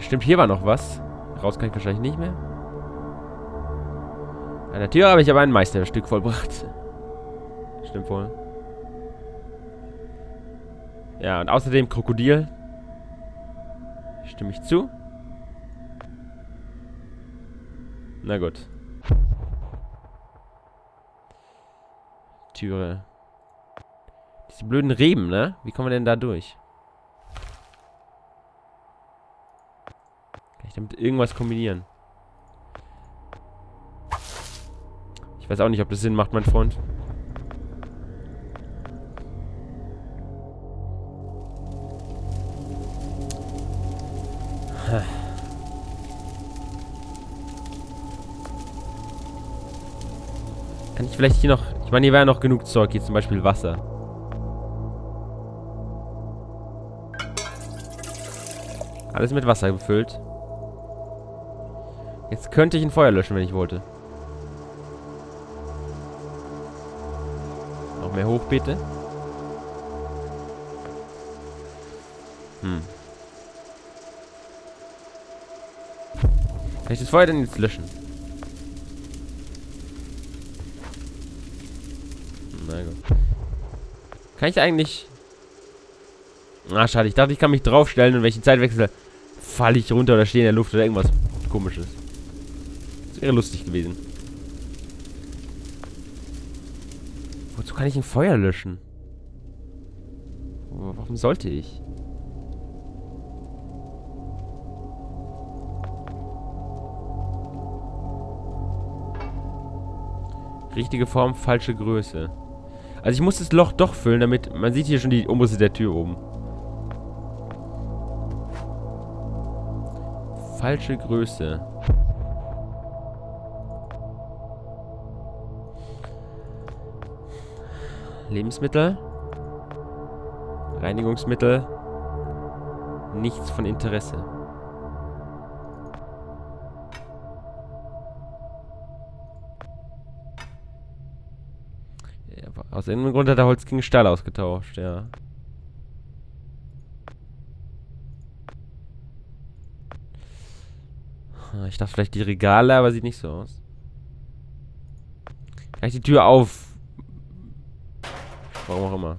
Stimmt, hier war noch was. Raus kann ich wahrscheinlich nicht mehr. An der Tür habe ich aber ein Meisterstück vollbracht. Stimmt wohl. Ja, und außerdem Krokodil. Stimme ich zu? Na gut. Türe. Diese blöden Reben, ne? Wie kommen wir denn da durch? Kann ich damit irgendwas kombinieren? Ich weiß auch nicht, ob das Sinn macht, mein Freund. Kann ich vielleicht hier noch... Ich meine, hier wäre noch genug Zeug. Hier zum Beispiel Wasser. Alles mit Wasser gefüllt. Jetzt könnte ich ein Feuer löschen, wenn ich wollte. Noch mehr Hochbeete. Kann ich das Feuer denn jetzt löschen? Na gut. Kann ich eigentlich... Ah, schade. Ich dachte, ich kann mich draufstellen und wenn ich die Zeit wechsle, falle ich runter oder stehe in der Luft oder irgendwas Komisches. Das wäre lustig gewesen. Wozu kann ich ein Feuer löschen? Warum sollte ich? Richtige Form, falsche Größe. Also ich muss das Loch doch füllen, damit... Man sieht hier schon die Umrisse der Tür oben. Falsche Größe. Lebensmittel. Reinigungsmittel. Nichts von Interesse. Ja, aus irgendeinem Grund hat der Holz gegen Stahl ausgetauscht, ja. Ich dachte vielleicht die Regale, aber sieht nicht so aus. Kann ich die Tür auf? Warum auch immer.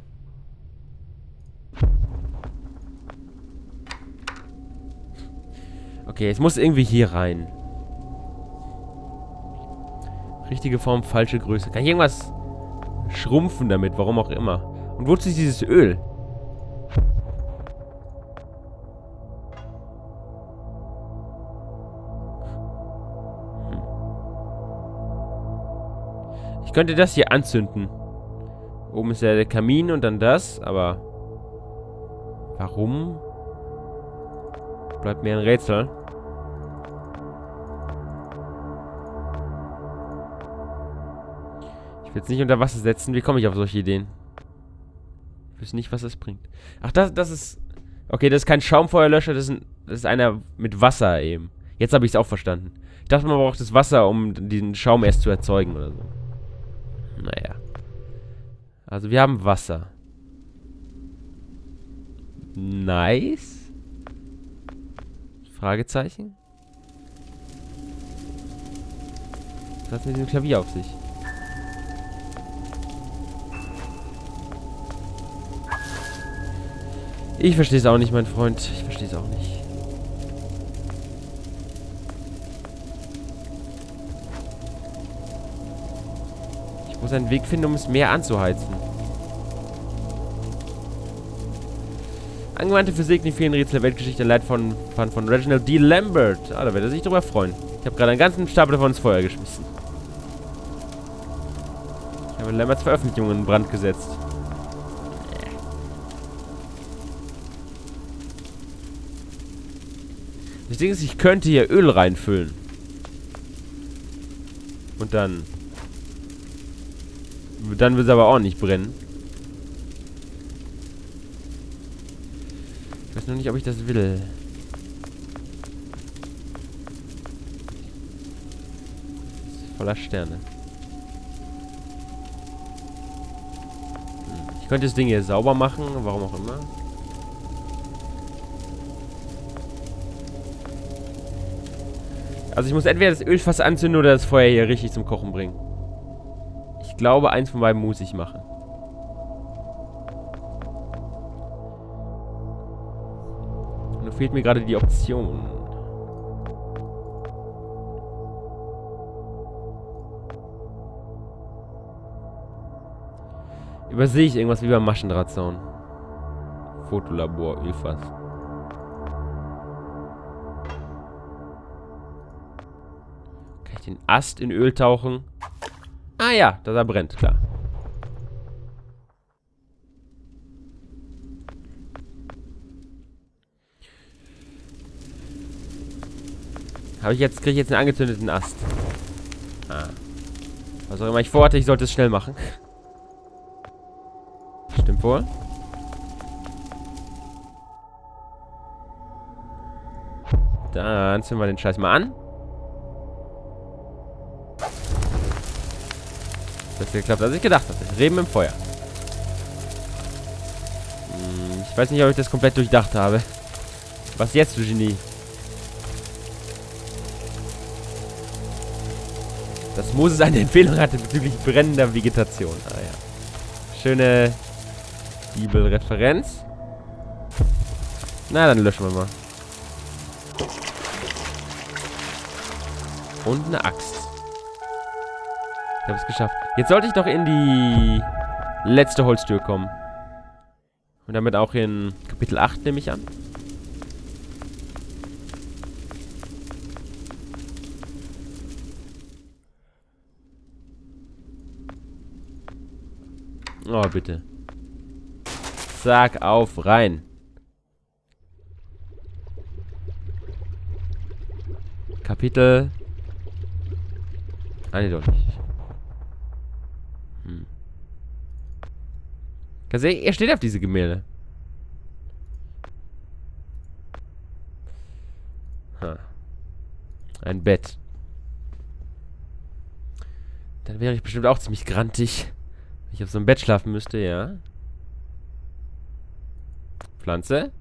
Okay, es muss irgendwie hier rein. Richtige Form, falsche Größe. Kann ich irgendwas schrumpfen damit? Warum auch immer. Und wozu ist dieses Öl? Ich könnte das hier anzünden. Oben ist ja der Kamin und dann das, aber... Warum? Bleibt mir ein Rätsel. Ich will jetzt nicht unter Wasser setzen. Wie komme ich auf solche Ideen? Ich weiß nicht, was das bringt. Ach, das ist... Okay, das ist kein Schaumfeuerlöscher, das ist einer mit Wasser eben. Jetzt habe ich es auch verstanden. Ich dachte, man braucht das Wasser, um diesen Schaum erst zu erzeugen oder so. Naja. Also wir haben Wasser. Nice. Fragezeichen. Was hat es mit dem Klavier auf sich? Ich verstehe es auch nicht, mein Freund. Ich verstehe es auch nicht. Ich muss einen Weg finden, um es mehr anzuheizen. Angewandte Physik, die vielen Rätsel der Weltgeschichte, Leid von Reginald D. Lambert. Ah, da wird er sich drüber freuen. Ich habe gerade einen ganzen Stapel davon ins Feuer geschmissen. Ich habe Lamberts Veröffentlichungen in Brand gesetzt. Das Ding ist, ich könnte hier Öl reinfüllen. Und dann... Dann wird es aber auch nicht brennen. Ich weiß noch nicht, ob ich das will. Voller Sterne. Ich könnte das Ding hier sauber machen, warum auch immer. Also ich muss entweder das Ölfass anzünden oder das Feuer hier richtig zum Kochen bringen. Ich glaube, eins von beiden muss ich machen. Nur fehlt mir gerade die Option. Übersehe ich irgendwas wie beim Maschendrahtzaun? Fotolabor, Ölfass. Kann ich den Ast in Öl tauchen? Ah ja, dass er brennt, klar. Kriege ich jetzt einen angezündeten Ast. Ah. Was auch immer ich vorhatte, ich sollte es schnell machen. Stimmt wohl. Dann zünden wir den Scheiß mal an. Das hat geklappt, als ich gedacht hatte. Reben im Feuer. Ich weiß nicht, ob ich das komplett durchdacht habe. Was jetzt, du Genie? Dass Moses eine Empfehlung hatte bezüglich brennender Vegetation. Ah ja. Schöne Bibelreferenz. Na, dann löschen wir mal. Und eine Axt. Ich habe es geschafft. Jetzt sollte ich doch in die letzte Holztür kommen. Und damit auch in Kapitel 8, nehme ich an. Oh, bitte. Zack, auf, rein. Kapitel. Ah, nee, doch nicht. Er steht auf diese Gemälde. Ein Bett. Dann wäre ich bestimmt auch ziemlich grantig. Wenn ich auf so einem Bett schlafen müsste, ja. Pflanze.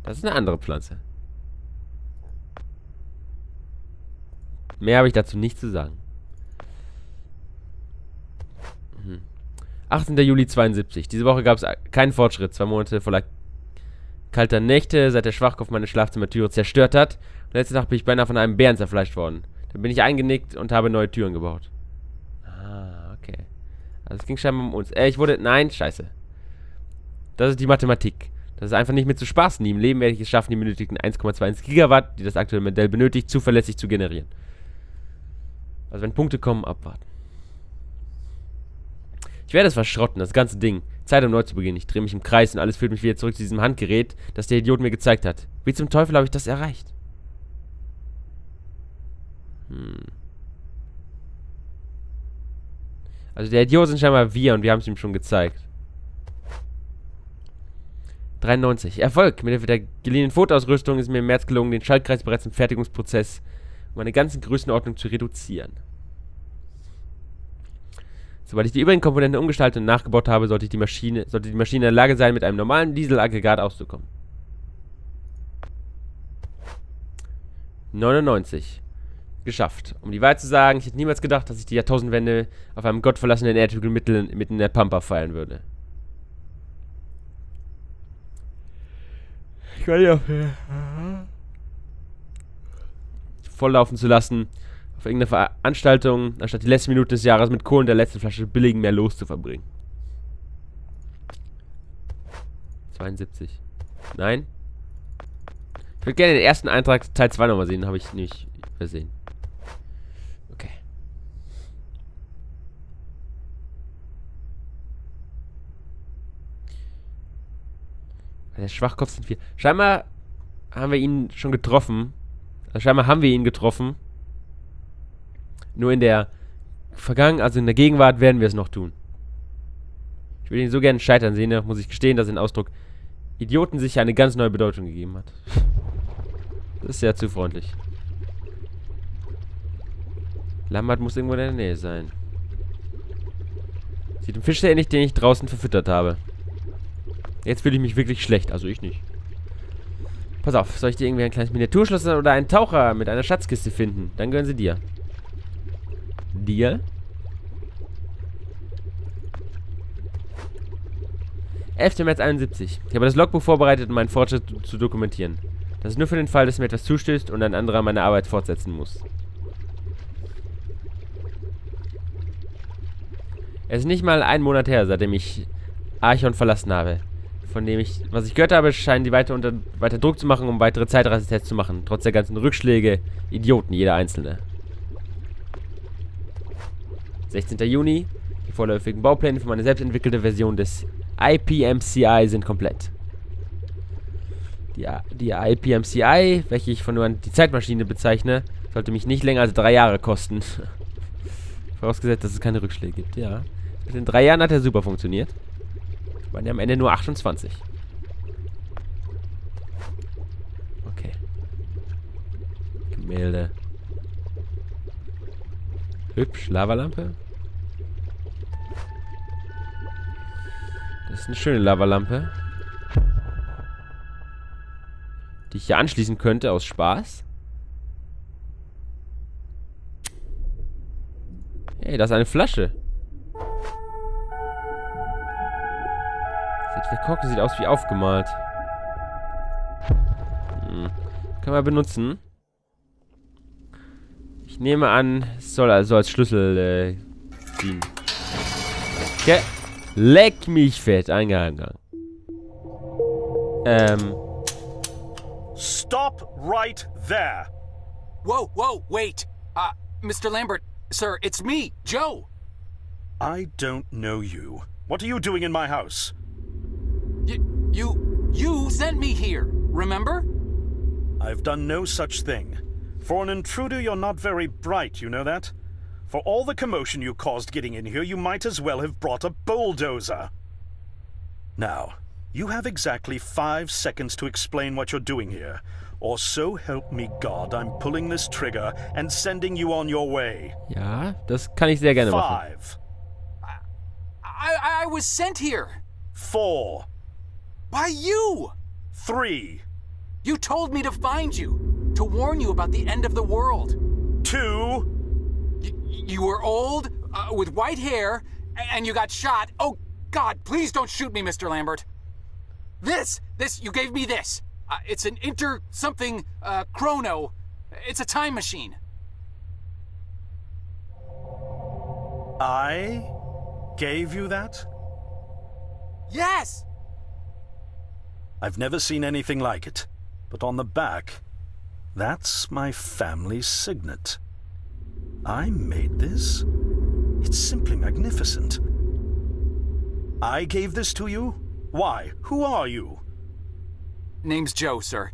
Das ist eine andere Pflanze. Mehr habe ich dazu nicht zu sagen. 18. Juli 72. Diese Woche gab es keinen Fortschritt. 2 Monate voller kalter Nächte, seit der Schwachkopf meine Schlafzimmertüre zerstört hat. Und letzte Nacht bin ich beinahe von einem Bären zerfleischt worden. Dann bin ich eingenickt und habe neue Türen gebaut. Ah, okay. Also es ging scheinbar um uns. Ich wurde... Nein, scheiße. Das ist die Mathematik. Das ist einfach nicht mehr zu spaßen. Nie im Leben werde ich es schaffen, die benötigten 1,21 Gigawatt, die das aktuelle Modell benötigt, zuverlässig zu generieren. Also wenn Punkte kommen, abwarten. Ich werde es verschrotten, das ganze Ding. Zeit, um neu zu beginnen. Ich drehe mich im Kreis und alles führt mich wieder zurück zu diesem Handgerät, das der Idiot mir gezeigt hat. Wie zum Teufel habe ich das erreicht? Also der Idiot sind scheinbar wir und wir haben es ihm schon gezeigt. 93. Erfolg! Mit Hilfe der geliehenen Fotoausrüstung ist mir im März gelungen, den Schaltkreis bereits im Fertigungsprozess um eine ganze Größenordnung zu reduzieren. Sobald ich die übrigen Komponenten umgestaltet und nachgebaut habe, sollte die Maschine in der Lage sein, mit einem normalen Dieselaggregat auszukommen. 99. Geschafft. Um die Wahrheit zu sagen, ich hätte niemals gedacht, dass ich die Jahrtausendwende auf einem gottverlassenen Erdhügel mitten in der Pampa feiern würde. Ich kann ja volllaufen zu lassen auf irgendeine Veranstaltung, anstatt die letzten Minuten des Jahres mit Kohlen der letzten Flasche billigen mehr los zu verbringen. 72. Nein? Ich würde gerne den ersten Eintrag Teil 2 nochmal sehen, habe ich nicht versehen. Okay. Der Schwachkopf sind wir. Scheinbar haben wir ihn schon getroffen. Also scheinbar haben wir ihn getroffen. Nur in der Vergangenheit, also in der Gegenwart, werden wir es noch tun. Ich würde ihn so gerne scheitern sehen, da muss ich gestehen, dass ein Ausdruck Idioten sich eine ganz neue Bedeutung gegeben hat. Das ist sehr zu freundlich. Lambert muss irgendwo in der Nähe sein. Sieht dem Fisch sehr ähnlich, den ich draußen verfüttert habe. Jetzt fühle ich mich wirklich schlecht, also ich nicht. Pass auf, soll ich dir irgendwie ein kleines Miniaturschloss oder einen Taucher mit einer Schatzkiste finden? Dann gehören sie dir. Dir? 11. März 71. Ich habe das Logbuch vorbereitet, um meinen Fortschritt zu dokumentieren. Das ist nur für den Fall, dass mir etwas zustößt und ein anderer meine Arbeit fortsetzen muss. Es ist nicht mal ein Monat her, seitdem ich Archon verlassen habe. Von dem was ich gehört habe, scheinen die weiter Druck zu machen, um weitere Zeitreisetests zu machen. Trotz der ganzen Rückschläge. Idioten, jeder Einzelne. 16. Juni. Die vorläufigen Baupläne für meine selbstentwickelte Version des IPMCI sind komplett. Die IPMCI, welche ich von nur an die Zeitmaschine bezeichne, sollte mich nicht länger als 3 Jahre kosten. Vorausgesetzt, dass es keine Rückschläge gibt, ja. Mit den 3 Jahren hat er super funktioniert. Waren ja am Ende nur 28. Okay. Gemälde. Hübsch, Lavalampe. Das ist eine schöne Lavalampe. Die ich hier anschließen könnte aus Spaß. Hey, da ist eine Flasche. Der Korken sieht aus wie aufgemalt. Kann man benutzen. Ich nehme an, es soll also als Schlüssel dienen. Okay. Leck mich fett. Eingang. Stop right there. Whoa, wait. Mr. Lambert, sir, it's me, Joe. I don't know you. What are you doing in my house? You sent me here, remember? I've done no such thing. For an intruder, you're not very bright, you know that? For all the commotion you caused getting in here, you might as well have brought a bulldozer. Now, you have exactly 5 seconds to explain what you're doing here. Or so help me God, I'm pulling this trigger and sending you on your way. Ja, das kann ich sehr gerne machen. 5. I was sent here. 4. By you. 3. You told me to find you, to warn you about the end of the world. 2. You were old, with white hair, and you got shot. Oh, God, please don't shoot me, Mr. Lambert. This, you gave me this. It's an something, chrono. It's a time machine. I gave you that? Yes! I've never seen anything like it. But on the back, that's my family's signet. I made this? It's simply magnificent. I gave this to you? Why? Who are you? Name's Joe, sir.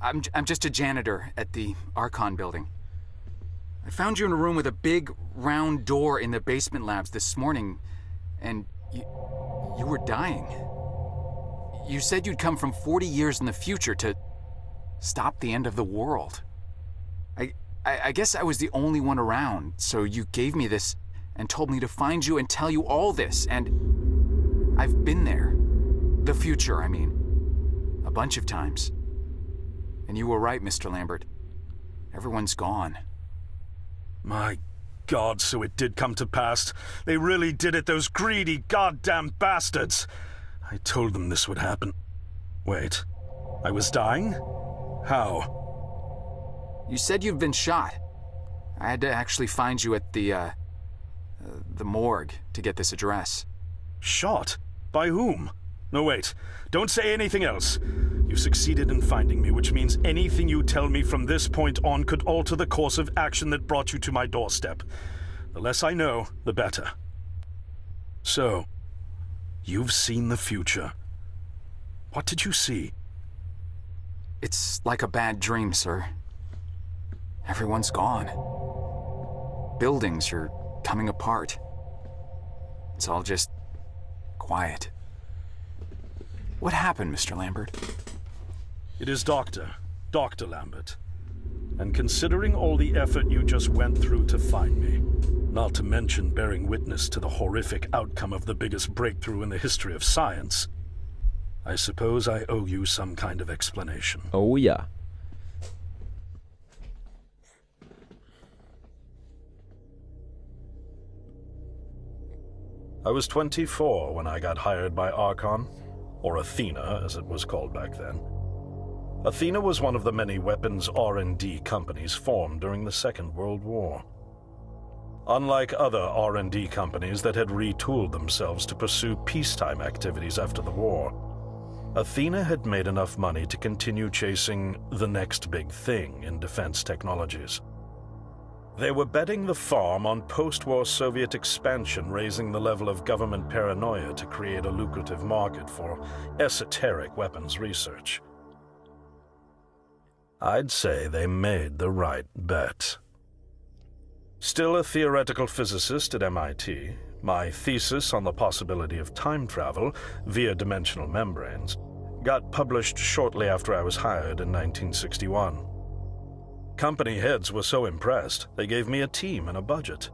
I'm just a janitor at the Archon building. I found you in a room with a big, round door in the basement labs this morning, and you were dying. You said you'd come from 40 years in the future to stop the end of the world. I guess I was the only one around, so you gave me this and told me to find you and tell you all this, and I've been there. The future, I mean. A bunch of times. And you were right, Mr. Lambert. Everyone's gone. My God, so it did come to pass. They really did it, those greedy goddamn bastards. I told them this would happen. Wait, I was dying? How? You said you've been shot. I had to actually find you at the morgue to get this address. Shot? By whom? No, wait. Don't say anything else. You succeeded in finding me, which means anything you tell me from this point on could alter the course of action that brought you to my doorstep. The less I know, the better. So, you've seen the future. What did you see? It's like a bad dream, sir. Everyone's gone. Buildings are coming apart. It's all just quiet. What happened, Mr. Lambert? It is Dr. Lambert. And considering all the effort you just went through to find me, not to mention bearing witness to the horrific outcome of the biggest breakthrough in the history of science, I suppose I owe you some kind of explanation. Oh ja. I was 24 when I got hired by Archon, or Athena as it was called back then. Athena was one of the many weapons R&D companies formed during the Second World War. Unlike other R&D companies that had retooled themselves to pursue peacetime activities after the war, Athena had made enough money to continue chasing the next big thing in defense technologies. They were betting the farm on post-war Soviet expansion, raising the level of government paranoia to create a lucrative market for esoteric weapons research. I'd say they made the right bet. Still a theoretical physicist at MIT, my thesis on the possibility of time travel via dimensional membranes got published shortly after I was hired in 1961. Company heads were so impressed, they gave me a team and a budget.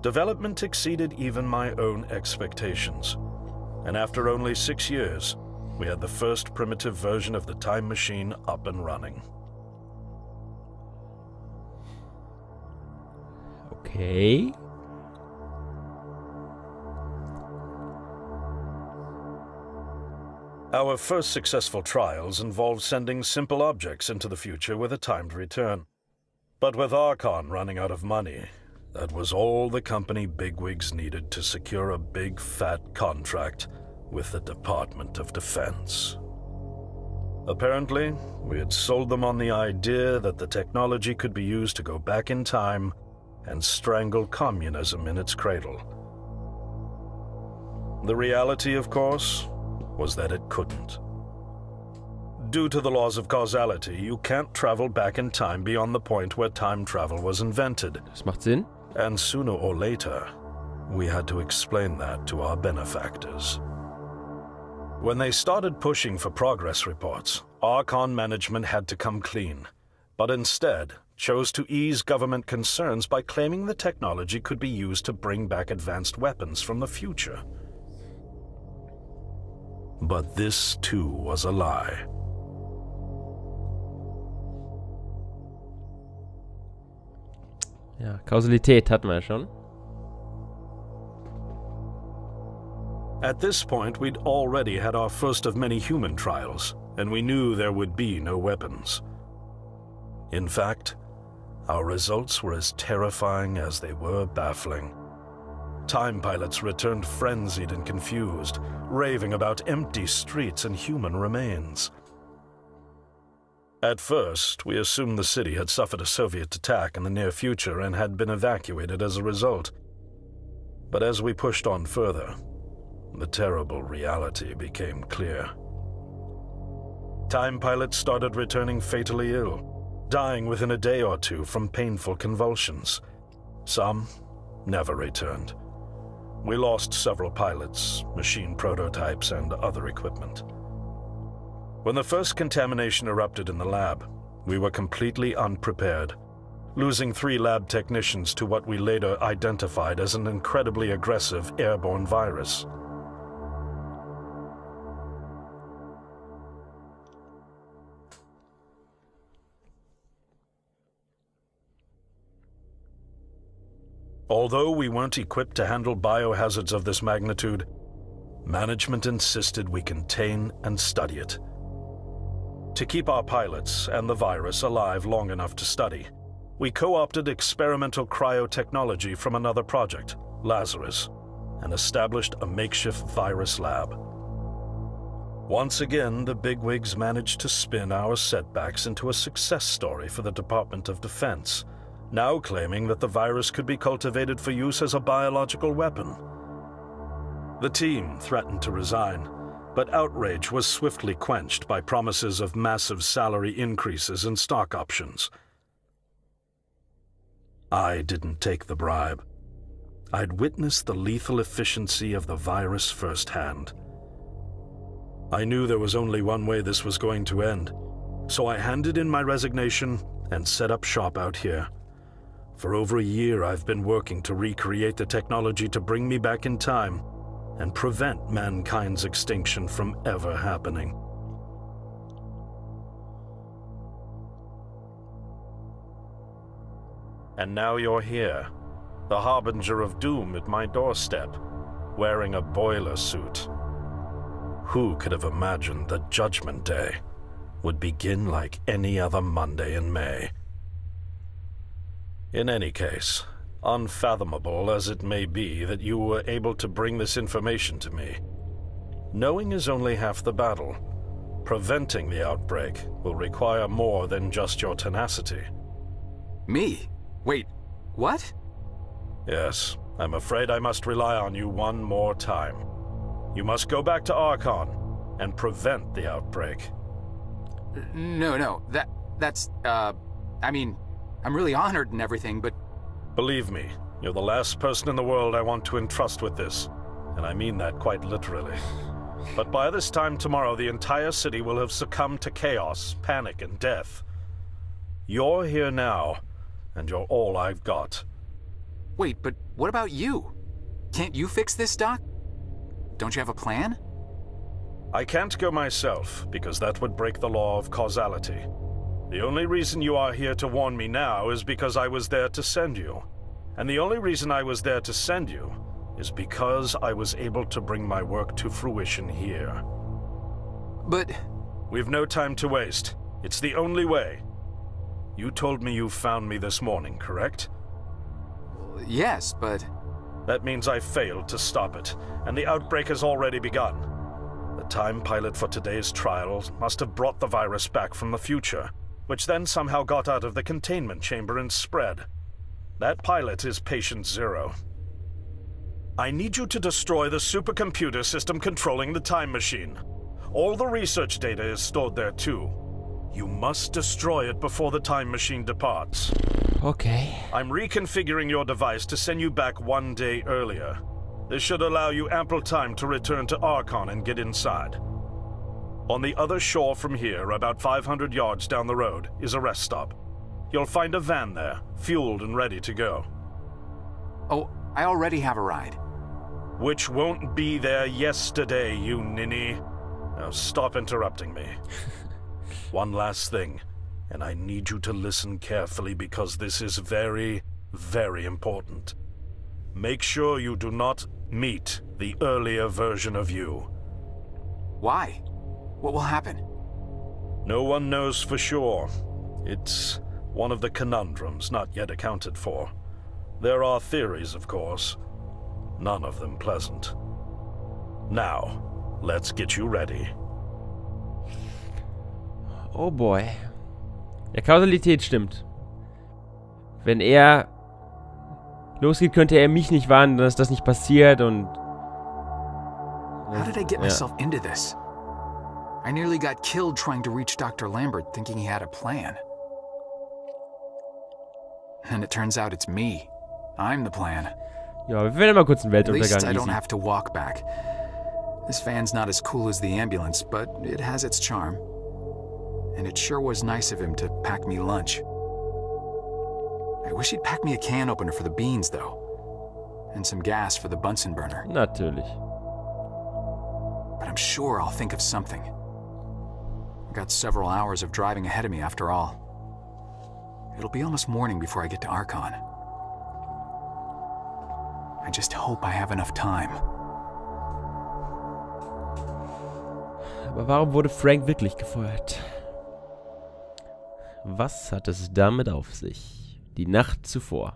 Development exceeded even my own expectations, and after only 6 years, we had the first primitive version of the time machine up and running. Okay. Our first successful trials involved sending simple objects into the future with a timed return. But with Archon running out of money, that was all the company bigwigs needed to secure a big fat contract with the Department of Defense. Apparently, we had sold them on the idea that the technology could be used to go back in time and strangle communism in its cradle. The reality, of course, was that it couldn't. Due to the laws of causality, you can't travel back in time beyond the point where time travel was invented. Das macht Sinn. And sooner or later, we had to explain that to our benefactors. When they started pushing for progress reports, Archon management had to come clean, but instead chose to ease government concerns by claiming the technology could be used to bring back advanced weapons from the future. But this, too, was a lie. Ja, Kausalität hatten wir ja schon. At this point, we'd already had our first of many human trials, and we knew there would be no weapons. In fact, our results were as terrifying as they were baffling. Time pilots returned frenzied and confused, raving about empty streets and human remains. At first, we assumed the city had suffered a Soviet attack in the near future and had been evacuated as a result. But as we pushed on further, the terrible reality became clear. Time pilots started returning fatally ill, dying within a day or two from painful convulsions. Some never returned. We lost several pilots, machine prototypes, and other equipment. When the first contamination erupted in the lab, we were completely unprepared, losing 3 lab technicians to what we later identified as an incredibly aggressive airborne virus. Although we weren't equipped to handle biohazards of this magnitude, management insisted we contain and study it. To keep our pilots and the virus alive long enough to study, we co-opted experimental cryotechnology from another project, Lazarus, and established a makeshift virus lab. Once again, the bigwigs managed to spin our setbacks into a success story for the Department of Defense, now claiming that the virus could be cultivated for use as a biological weapon. The team threatened to resign, but outrage was swiftly quenched by promises of massive salary increases and stock options. I didn't take the bribe. I'd witnessed the lethal efficiency of the virus firsthand. I knew there was only one way this was going to end, so I handed in my resignation and set up shop out here. For over a year, I've been working to recreate the technology to bring me back in time, and prevent mankind's extinction from ever happening. And now you're here, the harbinger of doom at my doorstep, wearing a boiler suit. Who could have imagined that Judgment Day would begin like any other Monday in May? In any case, unfathomable as it may be that you were able to bring this information to me, knowing is only half the battle. Preventing the outbreak will require more than just your tenacity. Me? Wait, what? Yes, I'm afraid I must rely on you one more time. You must go back to Archon and prevent the outbreak. No, that's, I mean, I'm really honored and everything, but... Believe me, you're the last person in the world I want to entrust with this, and I mean that quite literally. But by this time tomorrow, the entire city will have succumbed to chaos, panic, and death. You're here now, and you're all I've got. Wait, but what about you? Can't you fix this, Doc? Don't you have a plan? I can't go myself, because that would break the law of causality. The only reason you are here to warn me now is because I was there to send you. And the only reason I was there to send you is because I was able to bring my work to fruition here. But... We've no time to waste. It's the only way. You told me you found me this morning, correct? Yes, but... That means I failed to stop it, and the outbreak has already begun. The time pilot for today's trial must have brought the virus back from the future, which then somehow got out of the containment chamber and spread. That pilot is Patient Zero. I need you to destroy the supercomputer system controlling the time machine. All the research data is stored there too. You must destroy it before the time machine departs. Okay. I'm reconfiguring your device to send you back 1 day earlier. This should allow you ample time to return to Archon and get inside. On the other shore from here, about 500 yards down the road, is a rest stop. You'll find a van there, fueled and ready to go. Oh, I already have a ride. Which won't be there yesterday, you ninny. Now stop interrupting me. One last thing, and I need you to listen carefully because this is very, very important. Make sure you do not meet the earlier version of you. Why? What will happen? No one knows for sure. It's one of the conundrums not yet accounted for. There are theories, of course. None of them pleasant. Now, let's get you ready. Oh boy. Ja, Kausalität stimmt. Wenn er losgeht, könnte er mich nicht warnen, dass das nicht passiert und... How did I get myself into this? I nearly got killed trying to reach Dr. Lambert thinking he had a plan. And it turns out it's me. I'm the plan. Ja, wir werden mal kurz einen At Weltuntergang least I don't easy. have to walk back. This van's not as cool as the ambulance, but it has its charm. And it sure was nice of him to pack me lunch. I wish he'd pack me a can opener for the beans, though. And some gas for the Bunsen burner. Natürlich. But I'm sure I'll think of something. I've got several hours of driving ahead of me after all. It'll be almost morning before I get to Archon. I just hope I have enough time. Aber warum wurde Frank wirklich gefeuert? Was hat es damit auf sich? Die Nacht zuvor.